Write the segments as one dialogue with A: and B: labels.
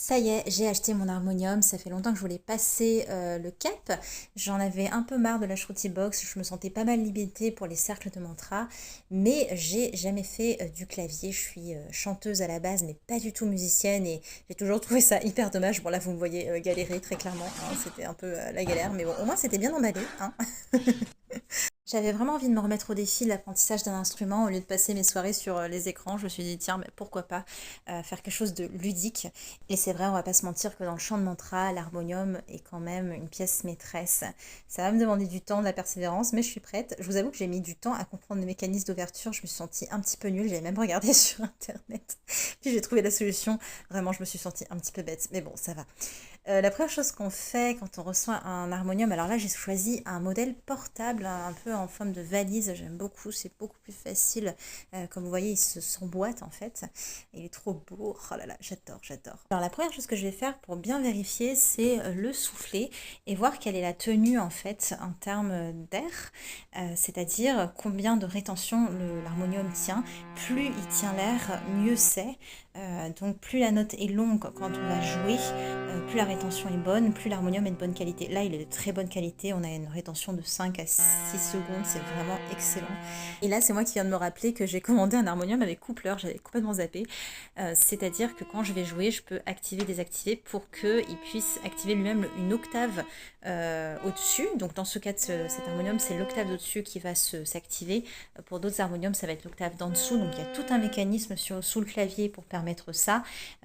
A: Ça y est, j'ai acheté mon harmonium, ça fait longtemps que je voulais passer le cap. J'en avais un peu marre de la Shruti Box, je me sentais pas mal limitée pour les cercles de mantra, mais j'ai jamais fait du clavier. Je suis chanteuse à la base, mais pas du tout musicienne et j'ai toujours trouvé ça hyper dommage. Bon là, vous me voyez galérer très clairement, hein, c'était un peu la galère, mais bon, au moins c'était bien emballé, hein. J'avais vraiment envie de me remettre au défi de l'apprentissage d'un instrument au lieu de passer mes soirées sur les écrans. Je me suis dit, tiens, mais pourquoi pas faire quelque chose de ludique. Et c'est vrai, on va pas se mentir que dans le chant de mantra, l'harmonium est quand même une pièce maîtresse. Ça va me demander du temps, de la persévérance, mais je suis prête. Je vous avoue que j'ai mis du temps à comprendre les mécanismes d'ouverture. Je me suis sentie un petit peu nulle. J'avais même regardé sur Internet. Puis j'ai trouvé la solution. Vraiment, je me suis sentie un petit peu bête. Mais bon, ça va. La première chose qu'on fait quand on reçoit un harmonium, alors là j'ai choisi un modèle portable, un peu en forme de valise, j'aime beaucoup, c'est beaucoup plus facile. Comme vous voyez, il s'emboîte en fait. Il est trop beau, oh là là, j'adore, j'adore. Alors la première chose que je vais faire pour bien vérifier, c'est le souffler et voir quelle est la tenue en fait en termes d'air, c'est-à-dire combien de rétention l'harmonium tient. Plus il tient l'air, mieux c'est. Donc plus la note est longue quand on va jouer, plus la rétention est bonne, plus l'harmonium est de bonne qualité. Là, il est de très bonne qualité. On a une rétention de 5 à 6 secondes. C'est vraiment excellent. Et là, c'est moi qui viens de me rappeler que j'ai commandé un harmonium avec coupleur. J'avais complètement zappé. C'est-à-dire que quand je vais jouer, je peux activer, désactiver pour qu'il puisse activer lui-même une octave au-dessus. Donc, dans ce cas de cet harmonium, c'est l'octave au-dessus qui va s'activer. Pour d'autres harmoniums, ça va être l'octave d'en dessous. Donc, il y a tout un mécanisme sous le clavier pour permettre ça.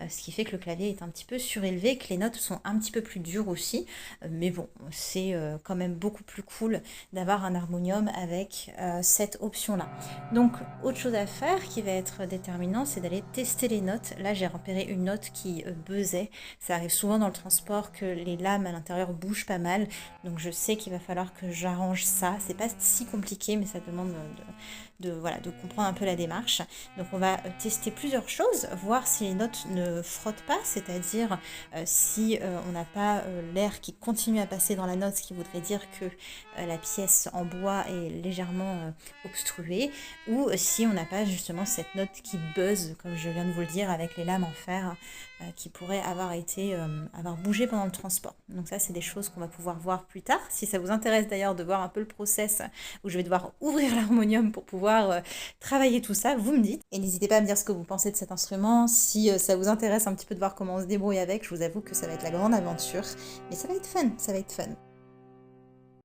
A: Ce qui fait que le clavier est un petit peu surélevé, que les notes sont un petit peu plus dures aussi, mais bon, c'est quand même beaucoup plus cool d'avoir un harmonium avec cette option-là. Donc, autre chose à faire qui va être déterminant, c'est d'aller tester les notes. Là, j'ai repéré une note qui buzzait. Ça arrive souvent dans le transport que les lames à l'intérieur bougent pas mal, donc je sais qu'il va falloir que j'arrange ça. C'est pas si compliqué, mais ça demande voilà, de comprendre un peu la démarche. Donc on va tester plusieurs choses, voir si les notes ne frottent pas, c'est-à-dire si on n'a pas l'air qui continue à passer dans la note, ce qui voudrait dire que la pièce en bois est légèrement obstruée, ou si on n'a pas justement cette note qui buzz, comme je viens de vous le dire, avec les lames en fer, qui pourraient avoir bougé pendant le transport. Donc ça, c'est des choses qu'on va pouvoir voir plus tard. Si ça vous intéresse d'ailleurs de voir un peu le process où je vais devoir ouvrir l'harmonium pour pouvoir travailler tout ça, vous me dites. Et n'hésitez pas à me dire ce que vous pensez de cet instrument. Si ça vous intéresse un petit peu de voir comment on se débrouille avec, je vous avoue que ça va être la grande aventure. Mais ça va être fun, ça va être fun.